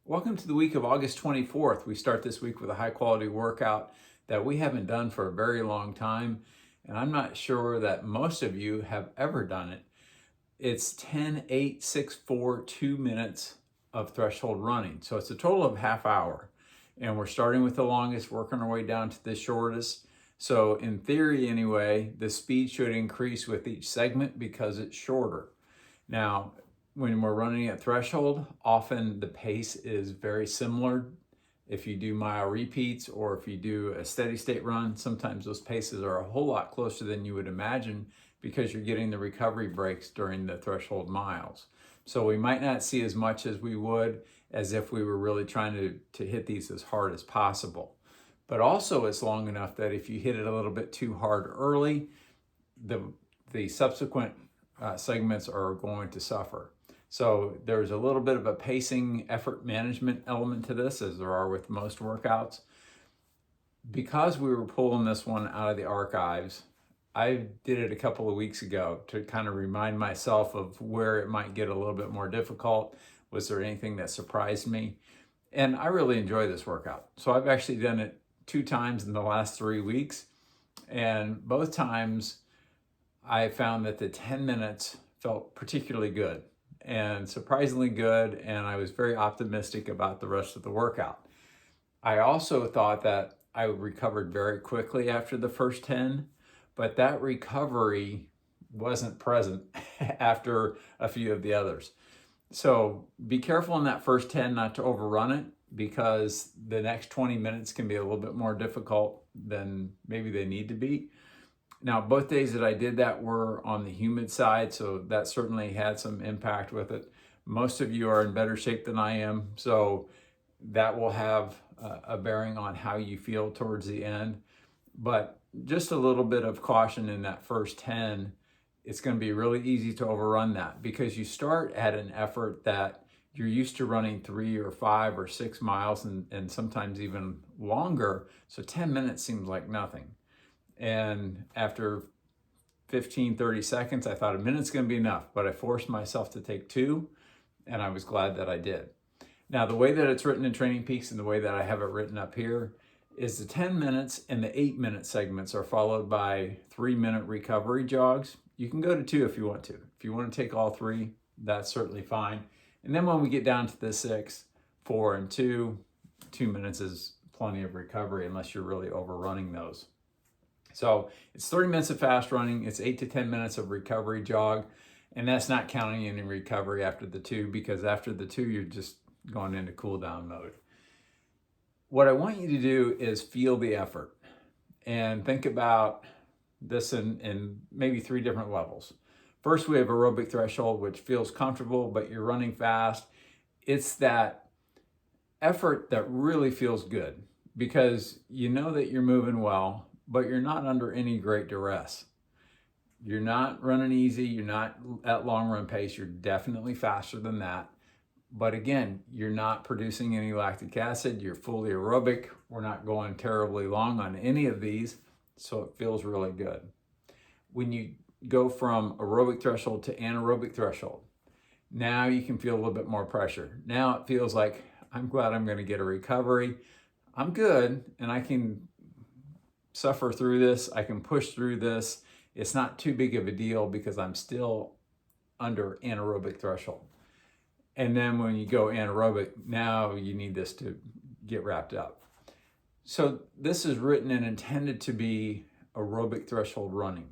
Welcome to the week of August 24th. We start this week with a high quality workout that we haven't done for a very long time, and I'm not sure that most of you have ever done it. It's 10, 8, 6, 4, 2 minutes of threshold running. So it's a total of half hour. And we're starting with the longest, working our way down to the shortest. So in theory anyway, the speed should increase with each segment because it's shorter. Now, when we're running at threshold, often the pace is very similar. If you do mile repeats or if you do a steady state run, sometimes those paces are a whole lot closer than you would imagine because you're getting the recovery breaks during the threshold miles. So we might not see as much as we would as if we were really trying to hit these as hard as possible. But also it's long enough that if you hit it a little bit too hard early, the subsequent segments are going to suffer. So there's a little bit of a pacing effort management element to this, as there are with most workouts. Because we were pulling this one out of the archives, I did it a couple of weeks ago to kind of remind myself of where it might get a little bit more difficult. Was there anything that surprised me? And I really enjoy this workout. So I've actually done it 2 times in the last 3 weeks. And both times I found that the 10 minutes felt particularly good and surprisingly good, and I was very optimistic about the rest of the workout. I also thought that I recovered very quickly after the first 10, but that recovery wasn't present after a few of the others. So be careful in that first 10 not to overrun it, because the next 20 minutes can be a little bit more difficult than maybe they need to be. Now, both days that I did that were on the humid side, so that certainly had some impact with it. Most of you are in better shape than I am, so that will have a bearing on how you feel towards the end. But just a little bit of caution in that first 10, it's going to be really easy to overrun that because you start at an effort that you're used to running 3 or 5 or 6 miles and sometimes even longer, so 10 minutes seems like nothing. And after 15, 30 seconds, I thought a minute's going to be enough, but I forced myself to take 2, and I was glad that I did. Now, the way that it's written in Training Peaks and the way that I have it written up here is the 10 minutes and the 8-minute segments are followed by 3-minute recovery jogs. You can go to 2 if you want to. If you want to take all 3, that's certainly fine. And then when we get down to the 6, 4, and 2, 2 minutes is plenty of recovery unless you're really overrunning those. So it's 30 minutes of fast running, it's 8 to 10 minutes of recovery jog, and that's not counting any recovery after the 2, because after the 2, you're just going into cool down mode. What I want you to do is feel the effort and think about this in maybe 3 different levels. First, we have aerobic threshold, which feels comfortable, but you're running fast. It's that effort that really feels good because you know that you're moving well, but you're not under any great duress. You're not running easy, you're not at long run pace, you're definitely faster than that. But again, you're not producing any lactic acid, you're fully aerobic, we're not going terribly long on any of these, so it feels really good. When you go from aerobic threshold to anaerobic threshold, now you can feel a little bit more pressure. Now it feels like, I'm glad I'm going to get a recovery. I'm good, and I can suffer through this, I can push through this. It's not too big of a deal because I'm still under anaerobic threshold. And then when you go anaerobic, now you need this to get wrapped up. So this is written and intended to be aerobic threshold running.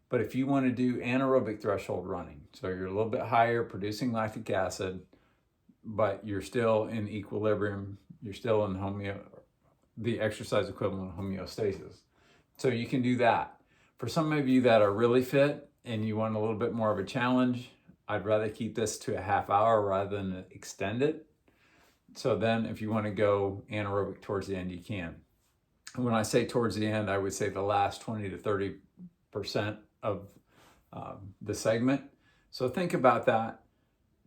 But if you want to do anaerobic threshold running, so you're a little bit higher producing lactic acid, but you're still in equilibrium, you're still in the exercise equivalent of homeostasis. So you can do that. For some of you that are really fit and you want a little bit more of a challenge, I'd rather keep this to a half hour rather than extend it. So then if you want to go anaerobic towards the end, you can. When I say towards the end, I would say the last 20 to 30% of the segment. So think about that.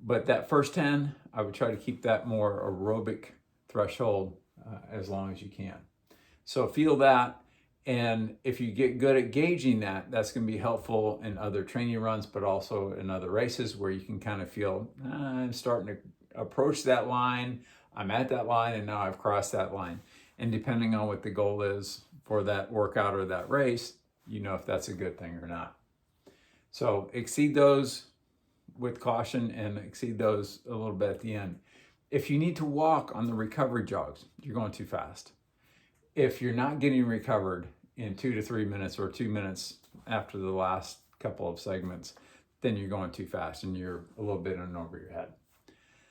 But that first 10, I would try to keep that more aerobic threshold as long as you can. So feel that, and if you get good at gauging that, that's going to be helpful in other training runs, but also in other races where you can kind of feel, I'm starting to approach that line. I'm at that line and now I've crossed that line. And depending on what the goal is for that workout or that race, you know if that's a good thing or not. So exceed those with caution and exceed those a little bit at the end. If you need to walk on the recovery jogs, you're going too fast. If you're not getting recovered in 2 to 3 minutes or 2 minutes after the last couple of segments, then you're going too fast and you're a little bit in over your head.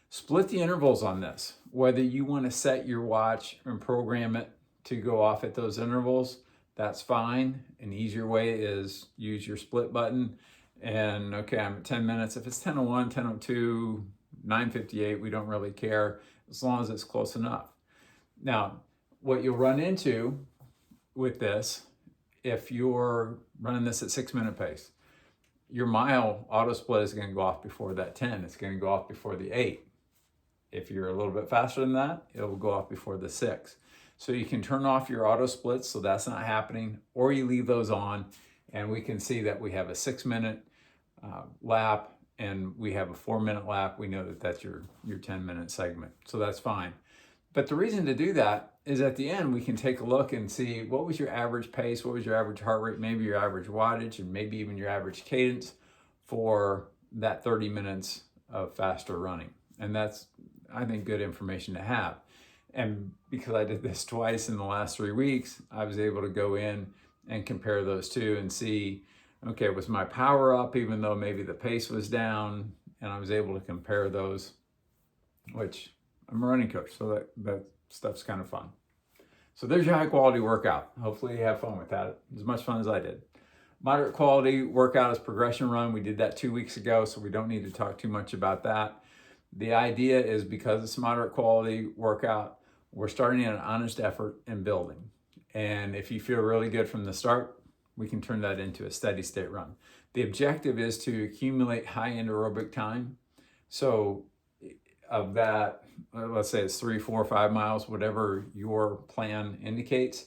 Split the intervals on this. Whether you want to set your watch and program it to go off at those intervals, that's fine. An easier way is use your split button. And okay, I'm at 10 minutes. If it's 10:01, 10:02, 9:58, we don't really care as long as it's close enough. Now, what you'll run into with this, if you're running this at 6-minute pace, your mile auto split is going to go off before that 10. It's going to go off before the 8. If you're a little bit faster than that, it will go off before the 6. So you can turn off your auto splits so that's not happening, or you leave those on, and we can see that we have a 6-minute lap and we have a 4-minute lap. We know that that's your 10-minute segment, so that's fine. But the reason to do that is at the end we can take a look and see what was your average pace, what was your average heart rate, maybe your average wattage, and maybe even your average cadence for that 30 minutes of faster running. And that's, I think, good information to have. And because I did this twice in the last 3 weeks, I was able to go in and compare those two and see, okay, was my power up even though maybe the pace was down? And I was able to compare those, which I'm a running coach, so that stuff's kind of fun. So there's your high quality workout. Hopefully you have fun with that, as much fun as I did. Moderate quality workout is progression run. We did that 2 weeks ago, so we don't need to talk too much about that. The idea is because it's moderate quality workout, we're starting an honest effort in building. And if you feel really good from the start, we can turn that into a steady state run. The objective is to accumulate high end aerobic time. So of that, let's say it's 3, 4, 5 miles, whatever your plan indicates,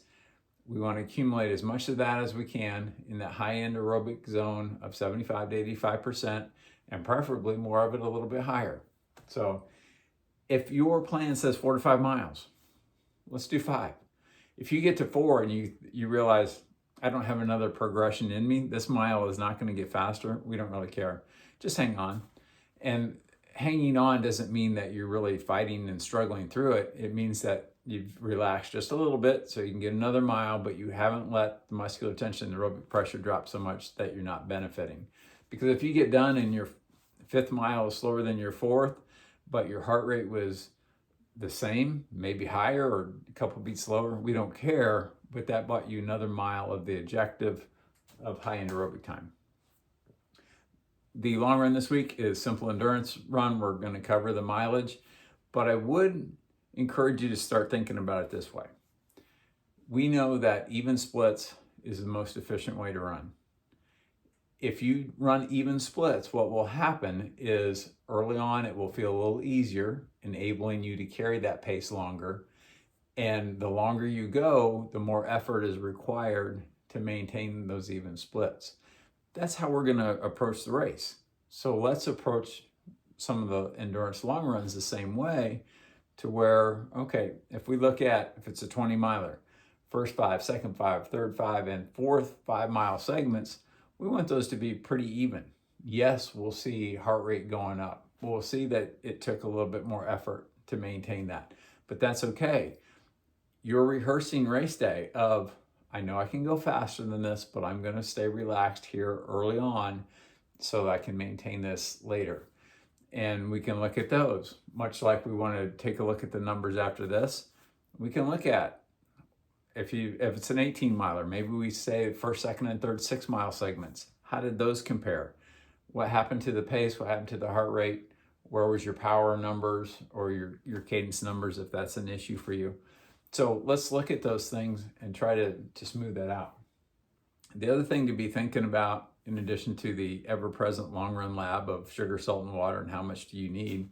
we want to accumulate as much of that as we can in that high end aerobic zone of 75 to 85%, and preferably more of it a little bit higher. So if your plan says 4 to 5 miles, let's do 5. If you get to 4 and you realize, I don't have another progression in me, this mile is not going to get faster, we don't really care. Just hang on. And hanging on doesn't mean that you're really fighting and struggling through it. It means that you've relaxed just a little bit so you can get another mile, but you haven't let the muscular tension and the aerobic pressure drop so much that you're not benefiting. Because if you get done and your 5th mile is slower than your 4th, but your heart rate was the same, maybe higher or a couple beats slower, we don't care, but that bought you another mile of the objective of high end aerobic time. The long run this week is simple endurance run. We're going to cover the mileage, but I would encourage you to start thinking about it this way. We know that even splits is the most efficient way to run. If you run even splits, what will happen is early on it will feel a little easier, enabling you to carry that pace longer. And the longer you go, the more effort is required to maintain those even splits. That's how we're going to approach the race. So let's approach some of the endurance long runs the same way, to where, okay, if we look at, if it's a 20 miler, first 5, second 5, third 5, and fourth 5 mile segments, we want those to be pretty even. Yes, we'll see heart rate going up. We'll see that it took a little bit more effort to maintain that, but that's okay. You're rehearsing race day of, I know I can go faster than this, but I'm going to stay relaxed here early on so that I can maintain this later. And we can look at those, much like we want to take a look at the numbers after this. We can look at, if it's an 18 miler, maybe we say first, second, and third 6 mile segments. How did those compare? What happened to the pace? What happened to the heart rate? Where was your power numbers or your cadence numbers, if that's an issue for you? So let's look at those things and try to smooth that out. The other thing to be thinking about, in addition to the ever-present long-run lab of sugar, salt, and water and how much do you need,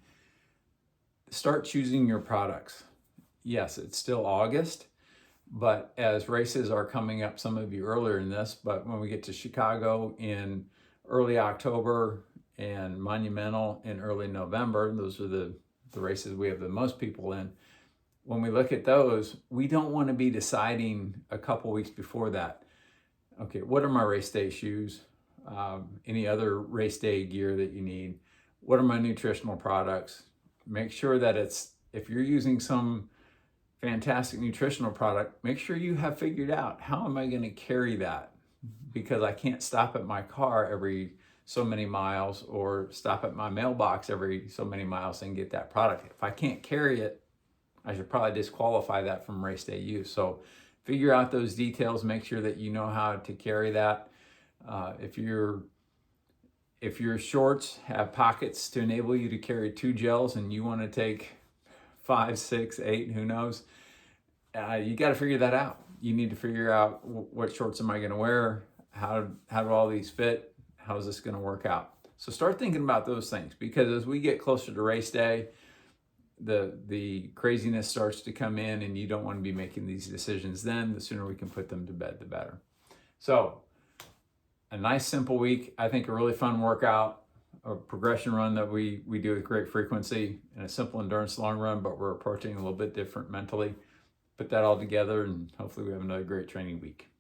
start choosing your products. Yes, it's still August, but as races are coming up, some of you earlier in this, but when we get to Chicago in early October and Monumental in early November, those are the the races we have the most people in, when we look at those, we don't want to be deciding a couple weeks before that, okay, what are my race day shoes? Any other race day gear that you need? What are my nutritional products? Make sure that if you're using some fantastic nutritional product, make sure you have figured out, how am I going to carry that? Because I can't stop at my car every so many miles or stop at my mailbox every so many miles and get that product. If I can't carry it, I should probably disqualify that from race day use. So figure out those details, make sure that you know how to carry that. If your shorts have pockets to enable you to carry 2 gels and you want to take 5, 6, 8, who knows, you got to figure that out. You need to figure out what shorts am I going to wear? How do all these fit? How is this going to work out? So start thinking about those things, because as we get closer to race day, the craziness starts to come in, and you don't want to be making these decisions then. The sooner we can put them to bed, the better. So a nice simple week. I think a really fun workout, a progression run that we do with great frequency, and a simple endurance long run, but we're approaching a little bit different mentally. Put that all together, and hopefully we have another great training week.